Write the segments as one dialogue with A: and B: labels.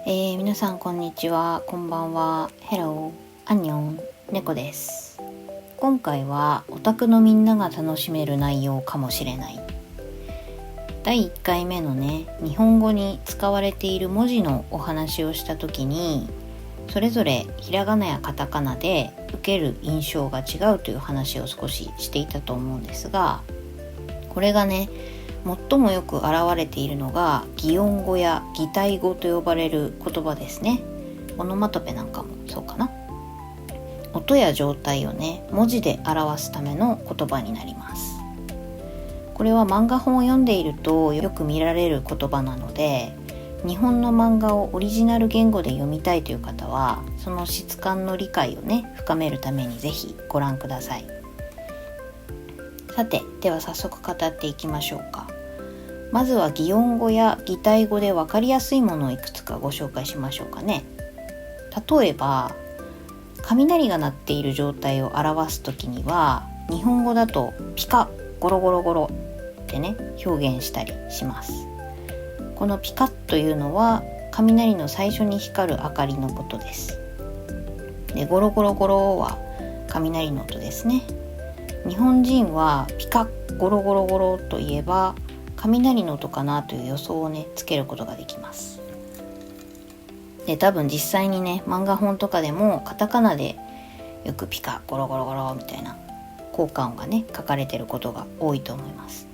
A: 皆さんこんにちは、こんばんは。ヘロー、アンニョン、猫です。今回はオタクのみんなが楽しめる内容かもしれない。第1回目のね、日本語に使われている文字のお話をした時に、それぞれひらがなやカタカナで受ける印象が違うという話を少ししていたと思うんですが、これがね、最もよく現れているのが擬音語や擬態語と呼ばれる言葉ですね。オノマトペなんかもそうかな。音や状態をね、文字で表すための言葉になります。これは漫画本を読んでいるとよく見られる言葉なので、日本の漫画をオリジナル言語で読みたいという方は、その質感の理解をね、深めるためにぜひご覧ください。さて、では早速語っていきましょうか。まずは擬音語や擬態語で分かりやすいものをいくつかご紹介しましょうかね。例えば、雷が鳴っている状態を表すときには、日本語だとピカゴロゴロゴロってね、表現したりします。このピカというのは雷の最初に光る明かりのことです。で、ゴロゴロゴロは雷の音ですね。日本人はピカゴロゴロゴロといえば雷の音かなという予想をね、つけることができます。で、多分実際にね、漫画本とかでもカタカナでよくピカゴロゴロゴロみたいな効果音がね、書かれていることが多いと思います。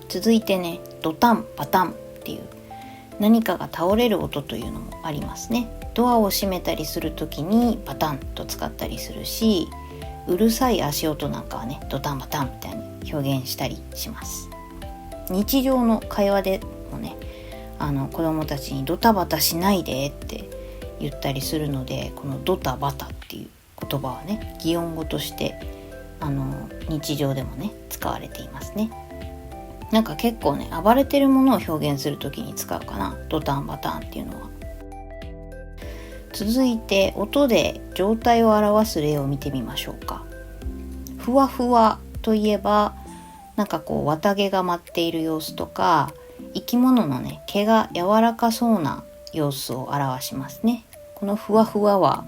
A: 続いてね、ドタンパタンっていう何かが倒れる音というのもありますね。ドアを閉めたりするときにパタンと使ったりするし、うるさい足音なんかはね、ドタンパタンみたいに表現したりします。日常の会話でもね、子供たちにドタバタしないでって言ったりするので、このドタバタっていう言葉はね、擬音語として日常でもね、使われていますね。なんか結構ね、暴れてるものを表現するときに使うかな、ドタンバタンっていうのは。続いて、音で状態を表す例を見てみましょうか。ふわふわといえば、なんかこう綿毛が舞っている様子とか、生き物のね、毛が柔らかそうな様子を表しますね。このふわふわは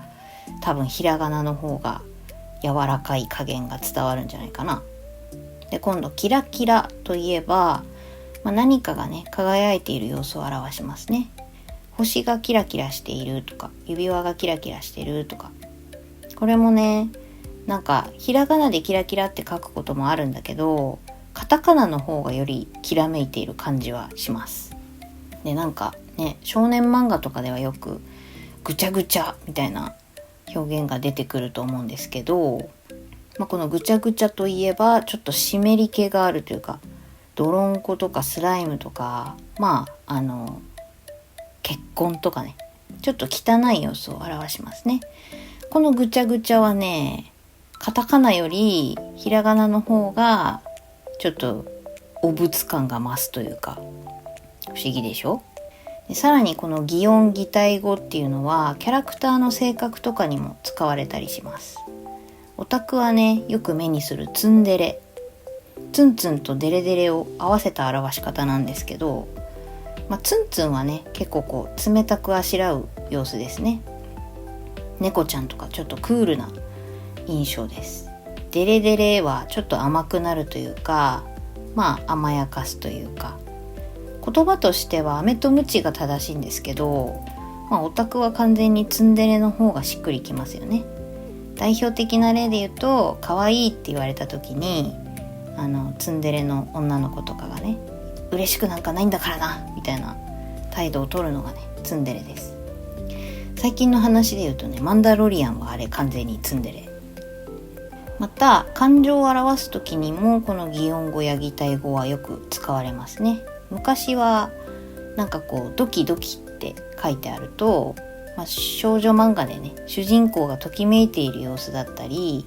A: 多分ひらがなの方が柔らかい加減が伝わるんじゃないかな。で、今度キラキラといえば、何かがね、輝いている様子を表しますね。星がキラキラしているとか、指輪がキラキラしているとか。これもね、なんかひらがなでキラキラって書くこともあるんだけど、カタカナの方がよりきらめいている感じはします。で、なんかね、少年漫画とかではよくぐちゃぐちゃみたいな表現が出てくると思うんですけど、このぐちゃぐちゃといえばちょっと湿り気があるというか、泥んことかスライムとか、血痕とかね、ちょっと汚い様子を表しますね。このぐちゃぐちゃはね、カタカナよりひらがなの方がちょっとお物感が増すというか、不思議でしょ。で、さらにこの擬音擬態語っていうのはキャラクターの性格とかにも使われたりします。オタクはね、よく目にするツンデレ、ツンツンとデレデレを合わせた表し方なんですけど、ツンツンはね、結構こう冷たくあしらう様子ですね。猫ちゃんとかちょっとクールな印象です。デレデレはちょっと甘くなるというか、甘やかすというか、言葉としては飴とムチが正しいんですけど、オタクは完全にツンデレの方がしっくりきますよね。代表的な例で言うと、可愛いって言われた時にツンデレの女の子とかがね、嬉しくなんかないんだからなみたいな態度を取るのがね、ツンデレです。最近の話で言うとね、マンダロリアンはあれ完全にツンデレ。また感情を表す時にもこの擬音語や擬態語はよく使われますね。昔はなんかこうドキドキって書いてあると、少女漫画でね、主人公がときめいている様子だったり、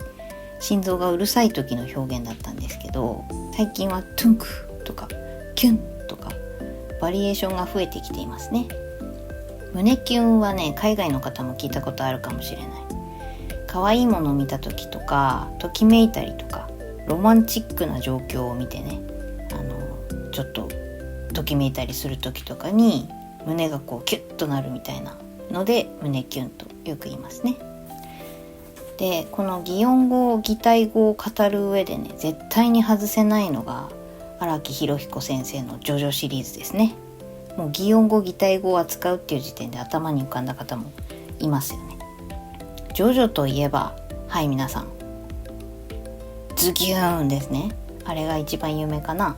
A: 心臓がうるさい時の表現だったんですけど、最近はトゥンクとかキュンとかバリエーションが増えてきていますね。胸キュンはね、海外の方も聞いたことあるかもしれない。可愛いものを見た時とか、ときめいたりとか、ロマンチックな状況を見てね、ちょっとときめいたりする時とかに胸がこうキュッとなるみたいなので胸キュンとよく言いますね。でこの擬音語擬態語を語る上でね絶対に外せないのが荒木博彦先生のジョジョシリーズですね。もう擬音語擬態語を扱うっていう時点で頭に浮かんだ方もいますよね。ジョジョといえばはい皆さんズキューンですね。あれが一番有名かな。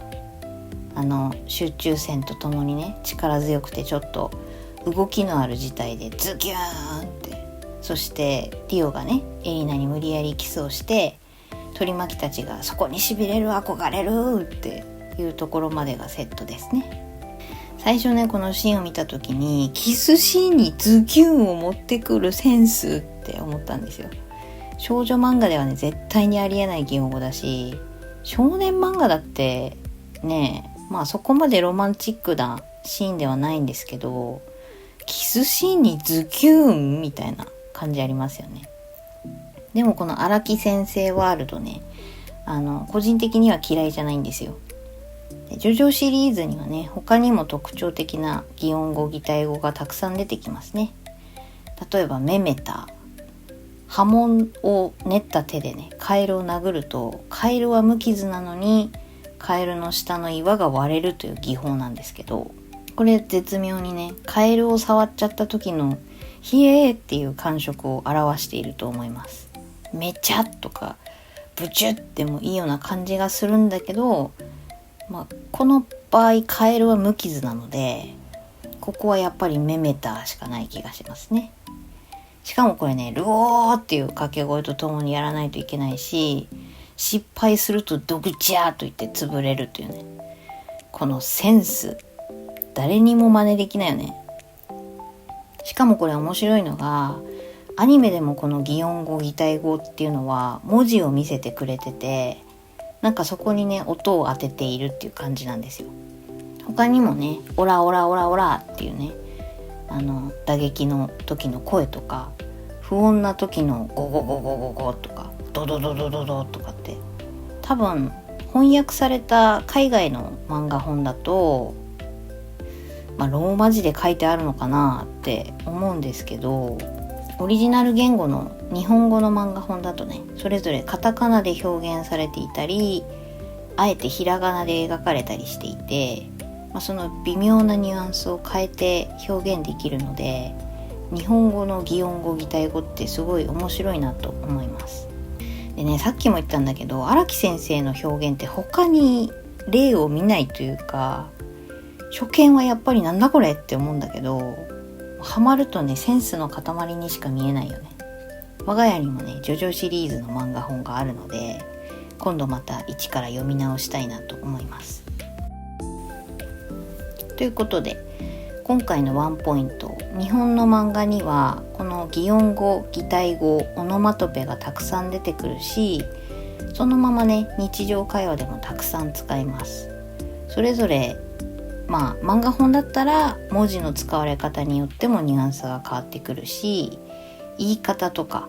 A: 集中線とともにね力強くてちょっと動きのある字体でズキューンって、そしてディオがねエリナに無理やりキスをして取り巻きたちがそこにしびれる憧れるっていうところまでがセットですね。最初ねこのシーンを見た時にキスシーンにズキュンを持ってくるセンスって思ったんですよ。少女漫画ではね絶対にありえない擬音語だし、少年漫画だってねまあそこまでロマンチックなシーンではないんですけど、キスシーンにズキュンみたいな感じありますよね。でもこの荒木先生ワールドね個人的には嫌いじゃないんですよ。ジョジョシリーズにはね他にも特徴的な擬音語擬態語がたくさん出てきますね。例えばメメタ、刃文を練った手でねカエルを殴るとカエルは無傷なのにカエルの下の岩が割れるという技法なんですけど、これ絶妙にねカエルを触っちゃった時のヒエーっていう感触を表していると思います。めちゃっとかブチュってもいいような感じがするんだけど、この場合カエルは無傷なのでここはやっぱりメメタしかない気がしますね。しかもこれねルオーっていう掛け声とともにやらないといけないし、失敗するとドグチャーと言って潰れるというね、このセンス誰にも真似できないよね。しかもこれ面白いのがアニメでもこの擬音語擬態語っていうのは文字を見せてくれてて、なんかそこにね音を当てているっていう感じなんですよ。他にもねオラオラオラオラっていうね打撃の時の声とか不穏な時のゴゴゴゴゴゴとかドドドドドドとかって多分翻訳された海外の漫画本だとローマ字で書いてあるのかなって思うんですけど、オリジナル言語の日本語の漫画本だとねそれぞれカタカナで表現されていたりあえてひらがなで描かれたりしていて、その微妙なニュアンスを変えて表現できるので日本語の擬音語擬態語ってすごい面白いなと思います。でねさっきも言ったんだけど荒木先生の表現って他に例を見ないというか、初見はやっぱりなんだこれって思うんだけどハマるとねセンスの塊にしか見えないよね。我が家にもねジョジョシリーズの漫画本があるので今度また一から読み直したいなと思います。ということで今回のワンポイント、日本の漫画にはこの擬音語擬態語オノマトペがたくさん出てくるし、そのままね日常会話でもたくさん使います。それぞれ漫画本だったら文字の使われ方によってもニュアンスが変わってくるし、言い方とか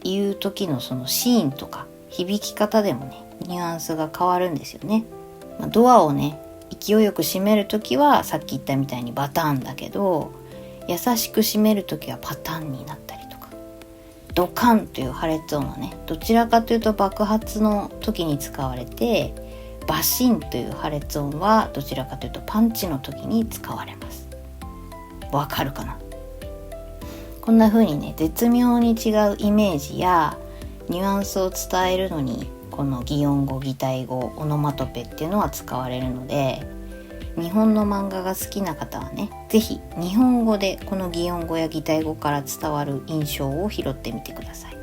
A: 言う時のそのシーンとか響き方でもねニュアンスが変わるんですよね。ドアをね勢いよく閉めるときはさっき言ったみたいにバターンだけど、優しく閉めるときはパターンになったりとか、ドカンという破裂音はねどちらかというと爆発の時に使われて、バシンという破裂音はどちらかというとパンチの時に使われます。わかるかな？こんな風にね絶妙に違うイメージやニュアンスを伝えるのにこの擬音語擬態語オノマトペっていうのは使われるので、日本の漫画が好きな方はねぜひ日本語でこの擬音語や擬態語から伝わる印象を拾ってみてください。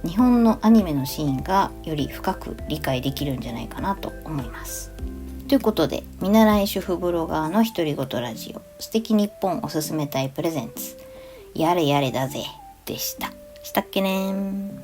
A: 日本のアニメのシーンがより深く理解できるんじゃないかなと思います。ということで見習い主婦ブロガーの独り言ラジオ素敵日本おすすめ隊プレゼンツやれやれだぜでした。したっけねー。